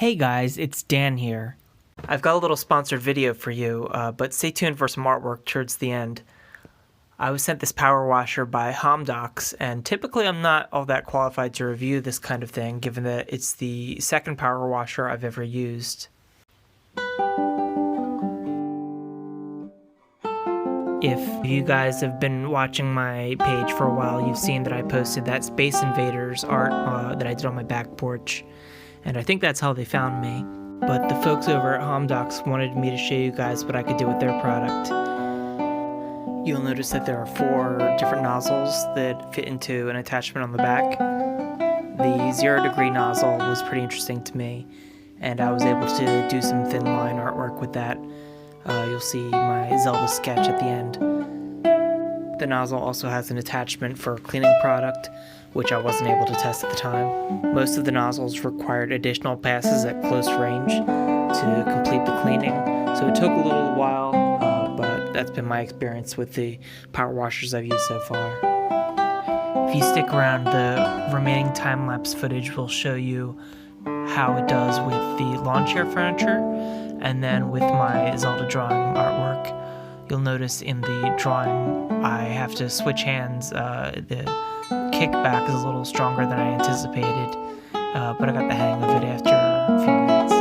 Hey guys, it's Dan here. I've got a little sponsored video for you, but stay tuned for some artwork towards the end. I was sent this power washer by Homdox, and typically I'm not all that qualified to review this kind of thing, given that it's the second power washer I've ever used. If you guys have been watching my page for a while, you've seen that I posted that Space Invaders art that I did on my back porch, and I think that's how they found me. But the folks over at Homdox wanted me to show you guys what I could do with their product. You'll notice that there are 4 different nozzles that fit into an attachment on the back. The 0 degree nozzle was pretty interesting to me, and I was able to do some thin line artwork with that. You'll see my Zelda sketch at the end. The nozzle also has an attachment for cleaning product, which I wasn't able to test at the time. Most of the nozzles required additional passes at close range to complete the cleaning, so it took a little while, but that's been my experience with the power washers I've used so far. If you stick around, the remaining time-lapse footage will show you how it does with the lawn chair furniture, and then with my Zelda drawing artwork. You'll notice in the drawing I have to switch hands. The kickback is a little stronger than I anticipated, but I got the hang of it after a few minutes.